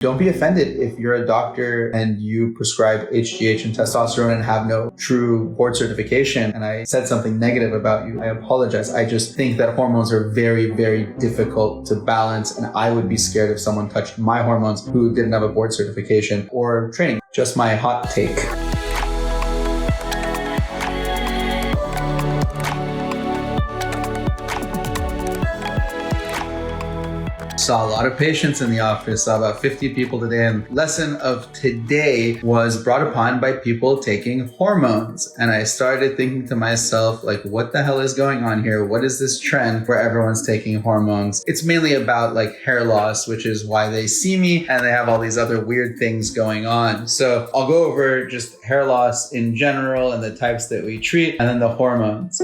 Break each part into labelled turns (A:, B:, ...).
A: Don't be offended if you're a doctor and you prescribe HGH and testosterone and have no true board certification and I said something negative about you. I apologize. I just think that hormones are very, very difficult to balance, and I would be scared if someone touched my hormones who didn't have a board certification or training. Just my hot take. Saw a lot of patients in the office, saw about 50 people today, and the lesson of today was brought upon by people taking hormones. And I started thinking to myself, like, what the hell is going on here? What is this trend where everyone's taking hormones? It's mainly about like hair loss, which is why they see me, and they have all these other weird things going on. So I'll go over just hair loss in general and the types that we treat, and then the hormones.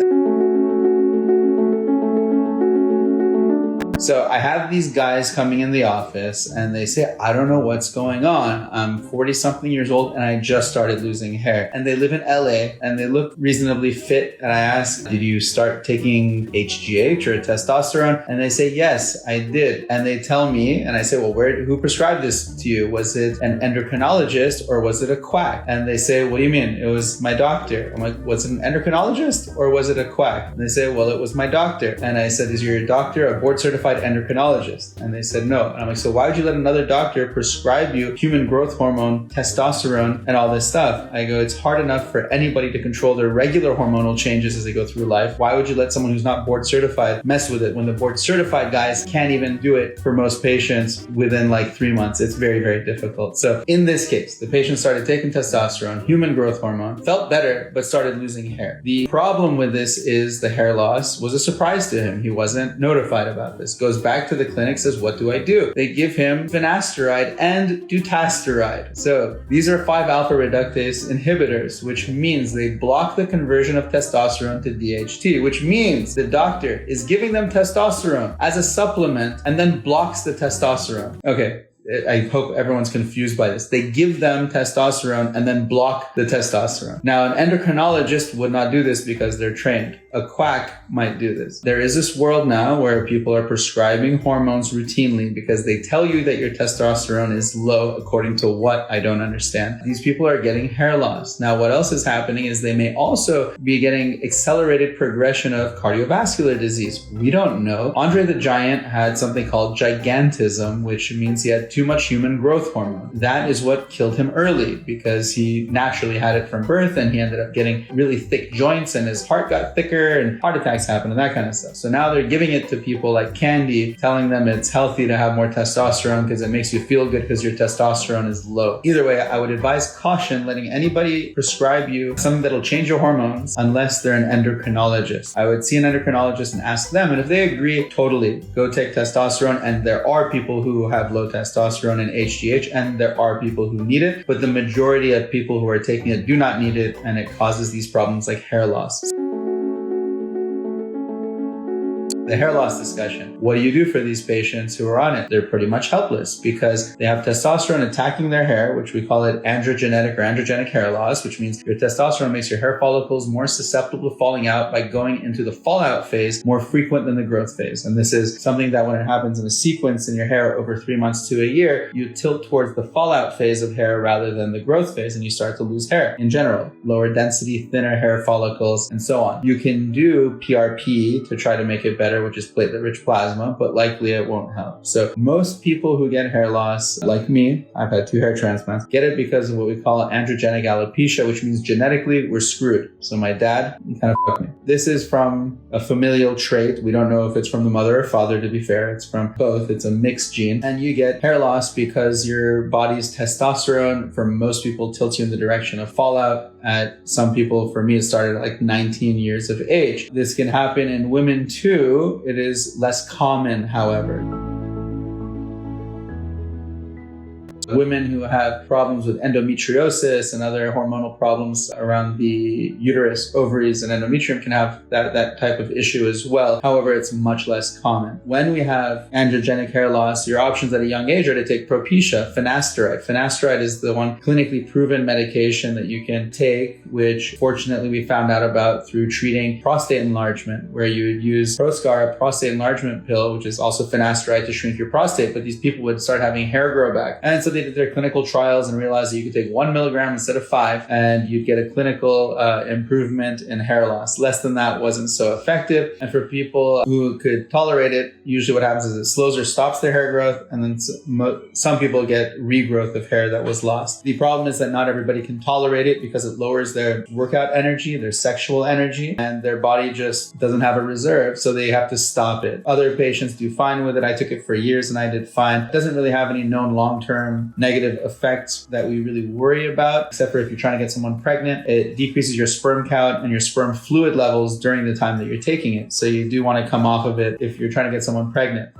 A: So I have these guys coming in the office and they say, I don't know what's going on. I'm 40 something years old and I just started losing hair. And they live in LA and they look reasonably fit. And I ask, did you start taking HGH or testosterone? And they say, yes, I did. And they tell me, and I say, well, who prescribed this to you? Was it an endocrinologist or was it a quack? And they say, what do you mean? It was my doctor. I'm like, was it an endocrinologist or was it a quack? And they say, well, it was my doctor. And I said, is your doctor a board certified endocrinologist? And they said no. And I'm like, so why would you let another doctor prescribe you human growth hormone, testosterone, and all this stuff? I go, it's hard enough for anybody to control their regular hormonal changes as they go through life. Why would you let someone who's not board certified mess with it when the board certified guys can't even do it for most patients within like 3 months? It's very, very difficult. So in this case, the patient started taking testosterone, human growth hormone, felt better, but started losing hair. The problem with this is the hair loss was a surprise to him. He wasn't notified about this. Goes back to the clinic, says, what do I do? They give him finasteride and dutasteride. So these are 5-alpha reductase inhibitors, which means they block the conversion of testosterone to DHT, which means the doctor is giving them testosterone as a supplement and then blocks the testosterone. Okay. I hope everyone's confused by this. They give them testosterone and then block the testosterone. Now, an endocrinologist would not do this because they're trained. A quack might do this. There is this world now where people are prescribing hormones routinely because they tell you that your testosterone is low according to what I don't understand. These people are getting hair loss. Now, what else is happening is they may also be getting accelerated progression of cardiovascular disease. We don't know. Andre the Giant had something called gigantism, which means he had too much human growth hormone. That is what killed him early because he naturally had it from birth and he ended up getting really thick joints and his heart got thicker and heart attacks happened and that kind of stuff. So now they're giving it to people like candy, telling them it's healthy to have more testosterone because it makes you feel good because your testosterone is low. Either way, I would advise caution letting anybody prescribe you something that'll change your hormones unless they're an endocrinologist. I would see an endocrinologist and ask them, and if they agree, totally, go take testosterone. And there are people who have low testosterone and HGH, and there are people who need it, but the majority of people who are taking it do not need it, and it causes these problems like hair loss. The hair loss discussion. What do you do for these patients who are on it? They're pretty much helpless because they have testosterone attacking their hair, which we call it androgenetic or androgenic hair loss, which means your testosterone makes your hair follicles more susceptible to falling out by going into the fallout phase more frequent than the growth phase. And this is something that when it happens in a sequence in your hair over 3 months to a year, you tilt towards the fallout phase of hair rather than the growth phase, and you start to lose hair in general, lower density, thinner hair follicles, and so on. You can do PRP to try to make it better, which is platelet-rich plasma, but likely it won't help. So most people who get hair loss, like me, I've had 2 hair transplants, get it because of what we call androgenic alopecia, which means genetically we're screwed. So my dad kind of fucked me. This is from a familial trait. We don't know if it's from the mother or father, to be fair. It's from both. It's a mixed gene. And you get hair loss because your body's testosterone, for most people, tilts you in the direction of fallout. At some people, for me, it started at like 19 years of age. This can happen in women too. It is less common, however. Women who have problems with endometriosis and other hormonal problems around the uterus, ovaries, and endometrium can have that type of issue as well. However, it's much less common. When we have androgenic hair loss, your options at a young age are to take Propecia, finasteride. Finasteride is the one clinically proven medication that you can take, which fortunately we found out about through treating prostate enlargement, where you would use Proscar, a prostate enlargement pill, which is also finasteride to shrink your prostate, but these people would start having hair grow back. And so they did their clinical trials and realized that you could take 1 milligram instead of 5, and you'd get a clinical improvement in hair loss. Less than that wasn't so effective. And for people who could tolerate it, usually what happens is it slows or stops their hair growth, and then some people get regrowth of hair that was lost. The problem is that not everybody can tolerate it because it lowers their workout energy, their sexual energy, and their body just doesn't have a reserve, so they have to stop it. Other patients do fine with it. I took it for years and I did fine. It doesn't really have any known long-term negative effects that we really worry about, except for if you're trying to get someone pregnant. It decreases your sperm count and your sperm fluid levels during the time that you're taking it. So you do want to come off of it if you're trying to get someone pregnant.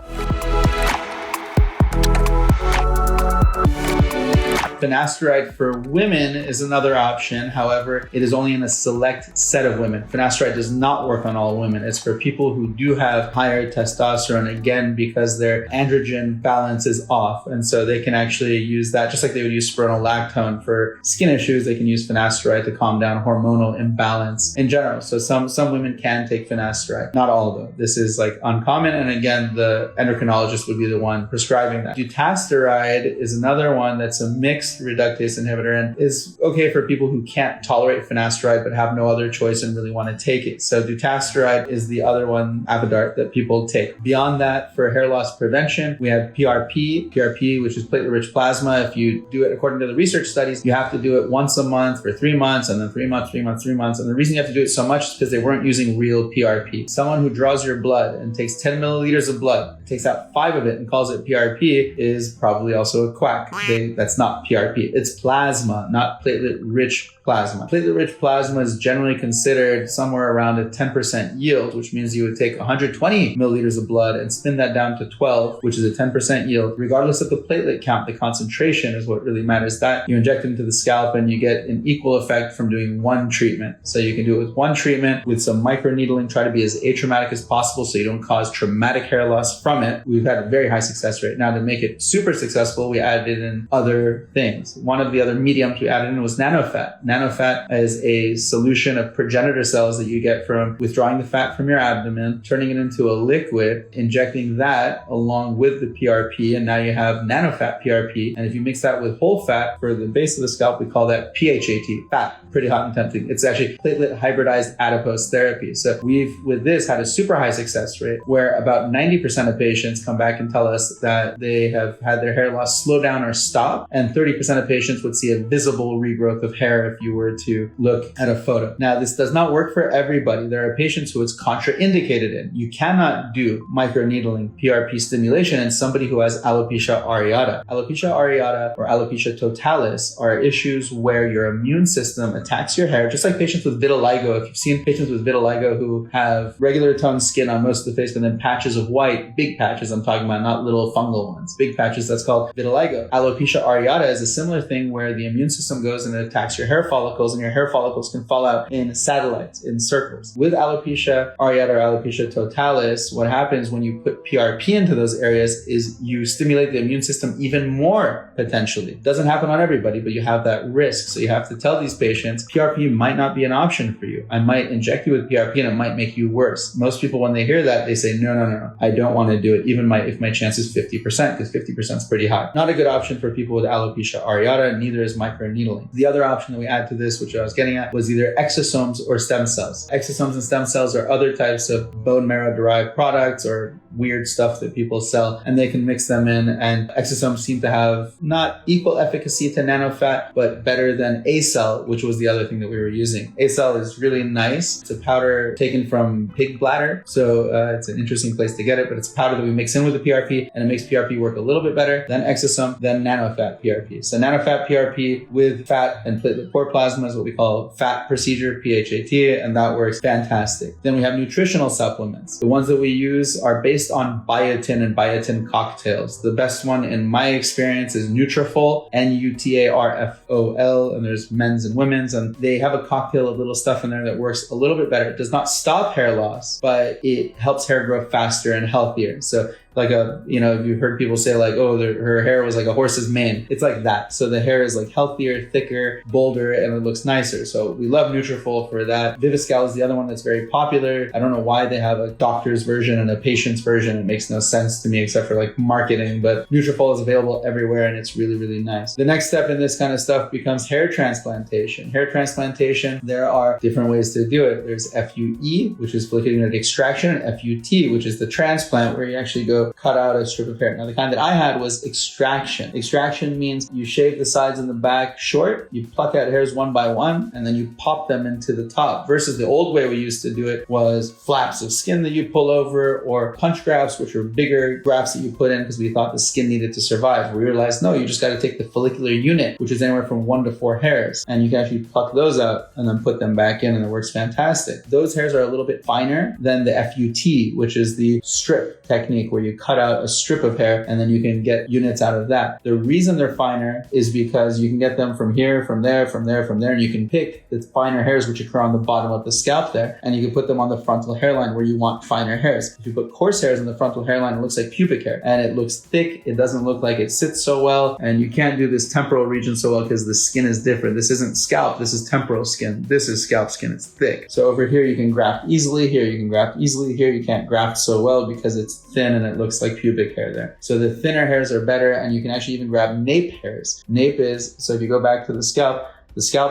A: Finasteride for women is another option. However, it is only in a select set of women. Finasteride does not work on all women. It's for people who do have higher testosterone, again, because their androgen balance is off. And so they can actually use that, just like they would use spironolactone for skin issues, they can use finasteride to calm down hormonal imbalance in general. So some women can take finasteride, not all of them. This is like uncommon. And again, the endocrinologist would be the one prescribing that. Dutasteride is another one that's a mixed reductase inhibitor and is okay for people who can't tolerate finasteride but have no other choice and really want to take it. So dutasteride is the other one, Avodart, that people take. Beyond that, for hair loss prevention, we have PRP, which is platelet-rich plasma. If you do it according to the research studies, you have to do it once a month for 3 months, and then 3 months, 3 months, 3 months. And the reason you have to do it so much is because they weren't using real PRP. Someone who draws your blood and takes 10 milliliters of blood, takes out 5 of it and calls it PRP is probably also a quack. That's not PRP. It's plasma, not platelet-rich plasma. Platelet-rich plasma is generally considered somewhere around a 10% yield, which means you would take 120 milliliters of blood and spin that down to 12, which is a 10% yield. Regardless of the platelet count, the concentration is what really matters. That you inject into the scalp and you get an equal effect from doing one treatment. So you can do it with one treatment with some microneedling, try to be as atraumatic as possible so you don't cause traumatic hair loss from it. We've had a very high success rate. Now, to make it super successful, we added in other things. One of the other mediums we added in was nanofat. Nanofat is a solution of progenitor cells that you get from withdrawing the fat from your abdomen, turning it into a liquid, injecting that along with the PRP, and now you have nanofat PRP. And if you mix that with whole fat for the base of the scalp, we call that PHAT, fat. Pretty hot and tempting. It's actually platelet hybridized adipose therapy. So we've, with this, had a super high success rate where about 90% of patients come back and tell us that they have had their hair loss slow down or stop, and 30% of patients would see a visible regrowth of hair if you were to look at a photo. Now, this does not work for everybody. There are patients who it's contraindicated in. You cannot do microneedling PRP stimulation in somebody who has alopecia areata. Alopecia areata or alopecia totalis are issues where your immune system attacks your hair, just like patients with vitiligo. If you've seen patients with vitiligo who have regular toned skin on most of the face, but then patches of white, big patches I'm talking about, not little fungal ones, big patches, that's called vitiligo. Alopecia areata is a similar thing where the immune system goes and attacks your hair follicles, and your hair follicles can fall out in satellites, in circles. With alopecia areata or alopecia totalis, what happens when you put PRP into those areas is you stimulate the immune system even more, potentially. It doesn't happen on everybody, but you have that risk. So you have to tell these patients, PRP might not be an option for you. I might inject you with PRP and it might make you worse. Most people, when they hear that, they say, no, I don't want to do it, even if my chance is 50%, because 50% is pretty high. Not a good option for people with alopecia areata, neither is microneedling. The other option that we add to this, which I was getting at, was either exosomes or stem cells. Exosomes and stem cells are other types of bone marrow derived products or weird stuff that people sell, and they can mix them in, and exosomes seem to have not equal efficacy to nanofat, but better than A-cell, which was the other thing that we were using. A-cell is really nice. It's a powder taken from pig bladder, so it's an interesting place to get it, but it's a powder that we mix in with the PRP, and it makes PRP work a little bit better than exosome, than nanofat PRP. So nanofat PRP with fat and platelet poor plasma is what we call fat procedure, PHAT, and that works fantastic. Then we have nutritional supplements. The ones that we use are based on biotin and biotin cocktails. The best one in my experience is Nutrafol, Nutarfol, and there's men's and women's, and they have a cocktail of little stuff in there that works a little bit better. It does not stop hair loss, but it helps hair grow faster and healthier. So like you've heard people say like, oh, her hair was like a horse's mane. It's like that. So the hair is like healthier, thicker, bolder, and it looks nicer. So we love Nutrafol for that. Viviscal is the other one that's very popular. I don't know why they have a doctor's version and a patient's version. It makes no sense to me except for like marketing, but Nutrafol is available everywhere and it's really, really nice. The next step in this kind of stuff becomes hair transplantation. Hair transplantation, there are different ways to do it. There's FUE, which is follicular unit extraction, and FUT, which is the transplant where you actually go cut out a strip of hair. Now, the kind that I had was extraction. Extraction means you shave the sides and the back short, you pluck out hairs one by one, and then you pop them into the top. Versus the old way we used to do it was flaps of skin that you pull over, or punch grafts, which are bigger grafts that you put in because we thought the skin needed to survive. We realized, no, you just got to take the follicular unit, which is anywhere from 1 to 4 hairs, and you can actually pluck those out and then put them back in, and it works fantastic. Those hairs are a little bit finer than the FUT, which is the strip technique where you cut out a strip of hair and then you can get units out of that. The reason they're finer is because you can get them from here, from there, from there, from there, and you can pick the finer hairs which occur on the bottom of the scalp there, and you can put them on the frontal hairline where you want finer hairs. If you put coarse hairs on the frontal hairline, it looks like pubic hair, and it looks thick. It doesn't look like it sits so well, and you can't do this temporal region so well because the skin is different. This isn't scalp, this is temporal skin. This is scalp skin, it's thick. So over here you can graft easily, here you can graft easily, here you can't graft so well because it's thin and it looks like pubic hair there. So the thinner hairs are better, and you can actually even grab nape hairs. Nape is, so if you go back to the scalp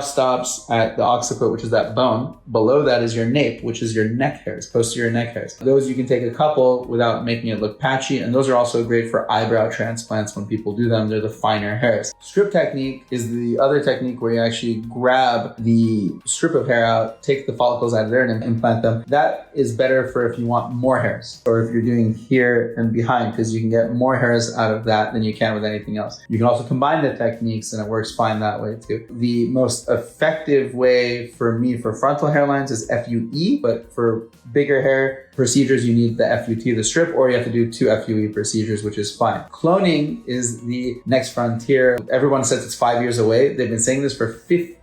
A: stops at the occiput, which is that bone. Below that is your nape, which is your neck hairs, posterior neck hairs. Those you can take a couple without making it look patchy, and those are also great for eyebrow transplants when people do them. They're the finer hairs. Strip technique is the other technique where you actually grab the strip of hair out, take the follicles out of there and implant them. That is better for if you want more hairs, or if you're doing here and behind, because you can get more hairs out of that than you can with anything else. You can also combine the techniques and it works fine that way too. The most effective way for me for frontal hairlines is FUE, but for bigger hair procedures, you need the FUT, the strip, or you have to do 2 FUE procedures, which is fine. Cloning is the next frontier. Everyone says it's 5 years away. They've been saying this for 15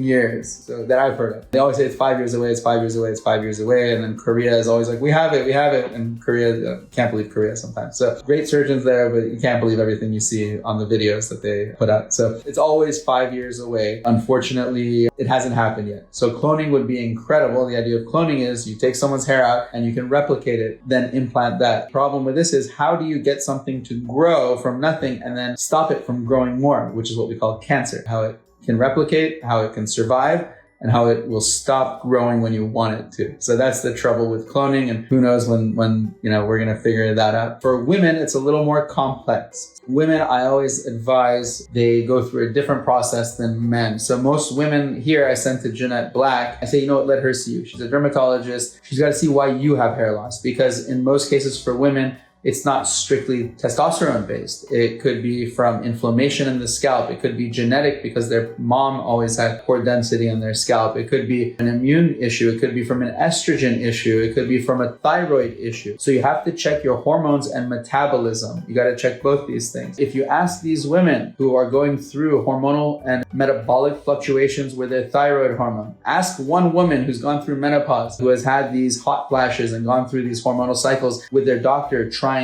A: years, so that I've heard of. They always say it's 5 years away, it's 5 years away, it's 5 years away, and then Korea is always like, we have it, and Korea, can't believe Korea sometimes. So great surgeons there, but you can't believe everything you see on the videos that they put out. So it's always 5 years away. Unfortunately, it hasn't happened yet. So cloning would be incredible. The idea of cloning is you take someone's hair out and you can replicate it, then implant that. The problem with this is, how do you get something to grow from nothing and then stop it from growing more, which is what we call cancer. How it can replicate, how it can survive, and how it will stop growing when you want it to. So that's the trouble with cloning, and who knows when we're going to figure that out. For women, it's a little more complex. Women, I always advise they go through a different process than men. So most women here, I sent to Jeanette Black. I say, you know what, let her see you. She's a dermatologist. She's got to see why you have hair loss, because in most cases for women, it's not strictly testosterone based. It could be from inflammation in the scalp. It could be genetic because their mom always had poor density in their scalp. It could be an immune issue. It could be from an estrogen issue. It could be from a thyroid issue. So you have to check your hormones and metabolism. You got to check both these things. If you ask these women who are going through hormonal and metabolic fluctuations with their thyroid hormone, ask one woman who's gone through menopause, who has had these hot flashes and gone through these hormonal cycles with their doctor, trying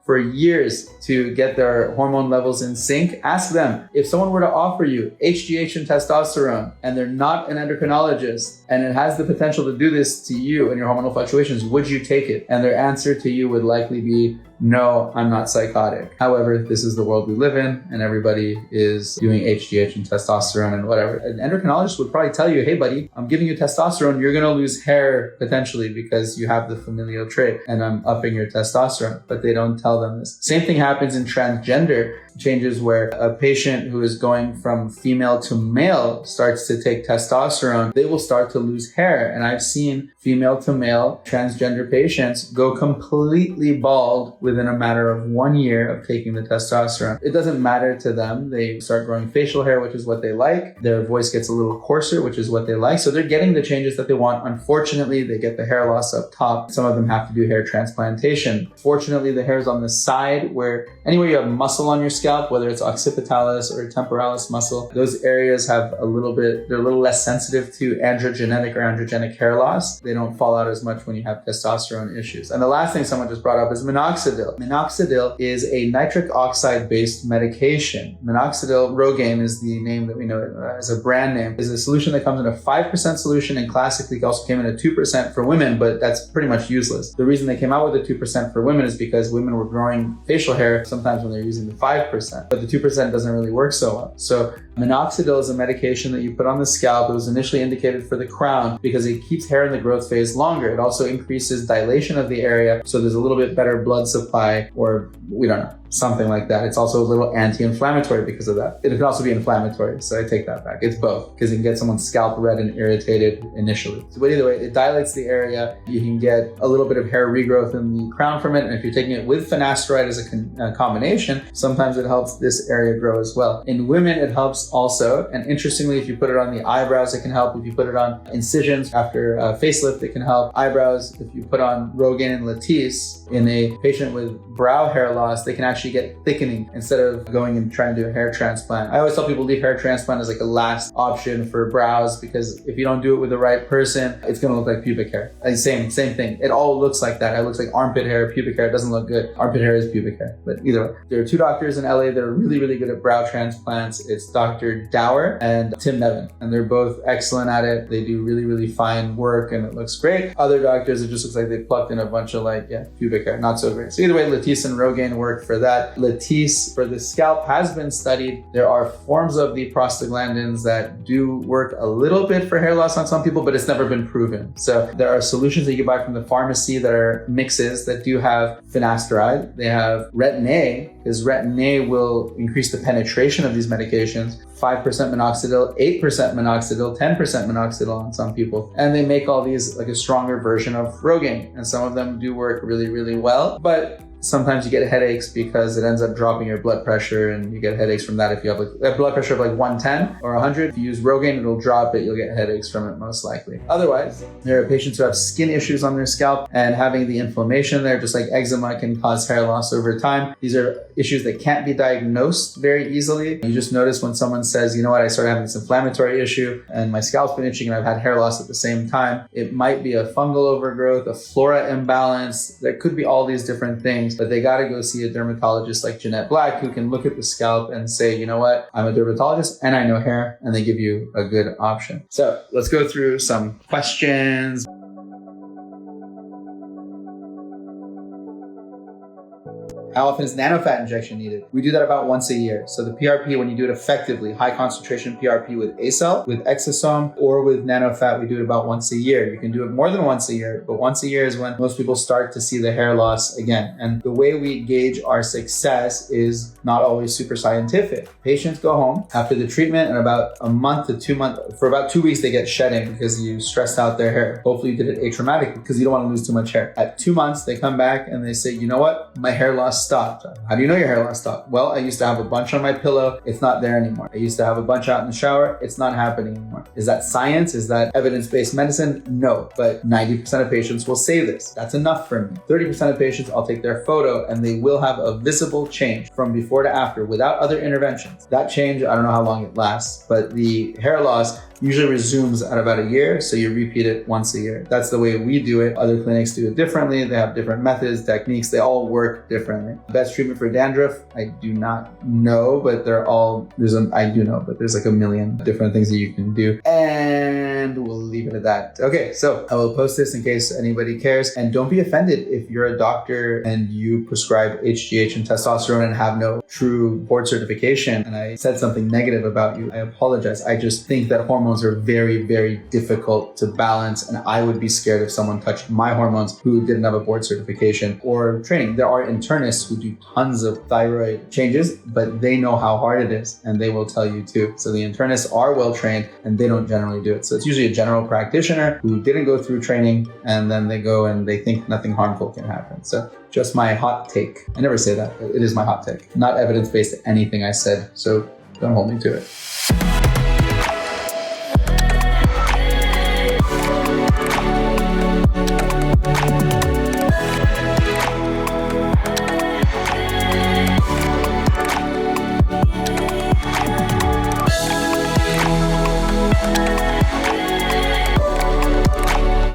A: for years to get their hormone levels in sync. Ask them, if someone were to offer you HGH and testosterone and they're not an endocrinologist and it has the potential to do this to you and your hormonal fluctuations, would you take it? And their answer to you would likely be, no, I'm not psychotic. However, this is the world we live in and everybody is doing HGH and testosterone and whatever. An endocrinologist would probably tell you, hey buddy, I'm giving you testosterone. You're going to lose hair potentially because you have the familial trait, and I'm upping your testosterone. But they don't tell them this. Same thing happens in transgender. changes where a patient who is going from female to male starts to take testosterone, they will start to lose hair. And I've seen female to male transgender patients go completely bald within a matter of 1 year of taking the testosterone. It doesn't matter to them. They start growing facial hair, which is what they like. Their voice gets a little coarser, which is what they like. So they're getting the changes that they want. Unfortunately, they get the hair loss up top. Some of them have to do hair transplantation. Fortunately, the hair is on the side where anywhere you have muscle on your scalp, whether it's occipitalis or temporalis muscle, those areas have they're a little less sensitive to androgenetic or androgenic hair loss. They don't fall out as much when you have testosterone issues. And the last thing someone just brought up is minoxidil. Minoxidil is a nitric oxide-based medication. Minoxidil, Rogaine is the name that we know as a brand name, is a solution that comes in a 5% solution, and classically also came in a 2% for women, but that's pretty much useless. The reason they came out with the 2% for women is because women were growing facial hair sometimes when they're using the 5%, but the 2% doesn't really work so well. So minoxidil is a medication that you put on the scalp. It was initially indicated for the crown because it keeps hair in the growth phase longer. It also increases dilation of the area, so there's a little bit better blood supply, or we don't know, something like that. It's also a little anti-inflammatory because of that. It can also be inflammatory, so I take that back. It's both, because you can get someone's scalp red and irritated initially. So, but either way, it dilates the area. You can get a little bit of hair regrowth in the crown from it, and if you're taking it with finasteride as a combination, sometimes it helps this area grow as well. In women, it helps also, and interestingly, if you put it on the eyebrows, it can help. If you put it on incisions after facelift, it can help. Eyebrows, if you put on Rogaine and Latisse in a patient with brow hair loss, they can actually get thickening instead of going and trying to do a hair transplant. I always tell people leave hair transplant as like a last option for brows, because if you don't do it with the right person, it's going to look like pubic hair. Same thing. It all looks like that. It looks like armpit hair, pubic hair. It doesn't look good. Armpit hair is pubic hair. But either way, there are two doctors in LA that are really, really good at brow transplants. It's Dr. Dower and Tim Nevin, and they're both excellent at it. They do really, really fine work, and it looks great. Other doctors, it just looks like they plucked in a bunch of pubic hair. Not so great. So either way, Latisse and Rogaine work for that. Latisse for the scalp has been studied. There are forms of the prostaglandins that do work a little bit for hair loss on some people, but it's never been proven. So there are solutions that you can buy from the pharmacy that are mixes that do have finasteride. They have retin-A, because retin-A will increase the penetration of these medications. 5% minoxidil, 8% minoxidil, 10% minoxidil on some people. And they make all these like a stronger version of Rogaine. And some of them do work really, really well. But sometimes you get headaches because it ends up dropping your blood pressure, and you get headaches from that if you have a blood pressure of 110 or 100. If you use Rogaine, it'll drop it. You'll get headaches from it most likely. Otherwise, there are patients who have skin issues on their scalp, and having the inflammation there, just like eczema, can cause hair loss over time. These are issues that can't be diagnosed very easily. You just notice when someone says, you know what, I started having this inflammatory issue and my scalp's been itching and I've had hair loss at the same time. It might be a fungal overgrowth, a flora imbalance. There could be all these different things, but they got to go see a dermatologist like Jeanette Black, who can look at the scalp and say, you know what, I'm a dermatologist and I know hair, and they give you a good option. So let's go through some questions. How often is nanofat injection needed? We do that about once a year. So the PRP, when you do it effectively, high concentration PRP with ACell, with exosome, or with nanofat, we do it about once a year. You can do it more than once a year, but once a year is when most people start to see the hair loss again. And the way we gauge our success is not always super scientific. Patients go home after the treatment, and about a month to 2 months, for about 2 weeks, they get shedding because you stressed out their hair. Hopefully you did it atraumatically because you don't want to lose too much hair. At 2 months, they come back and they say, you know what, my hair loss stopped. How do you know your hair loss stopped? Well, I used to have a bunch on my pillow. It's not there anymore. I used to have a bunch out in the shower. It's not happening anymore. Is that science? Is that evidence-based medicine? No, but 90% of patients will say this. That's enough for me. 30% of patients, I'll take their photo and they will have a visible change from before to after without other interventions. That change, I don't know how long it lasts, but the hair loss usually resumes at about a year, so you repeat it once a year. That's the way we do it. Other clinics do it differently. They have different methods, techniques. They all work differently. Best treatment for dandruff, I do not know, but I do know, but there's like a million different things that you can do. And we'll leave it at that. Okay, so I will post this in case anybody cares. And don't be offended if you're a doctor and you prescribe HGH and testosterone and have no true board certification. And I said something negative about you. I apologize. I just think that hormones are very, very difficult to balance. And I would be scared if someone touched my hormones who didn't have a board certification or training. There are internists who do tons of thyroid changes, but they know how hard it is and they will tell you too. So the internists are well trained and they don't generally do it. So it's usually a general practitioner who didn't go through training and then they go and they think nothing harmful can happen. So just my hot take. I never say that, but it is my hot take. Not evidence-based anything I said, so don't hold me to it.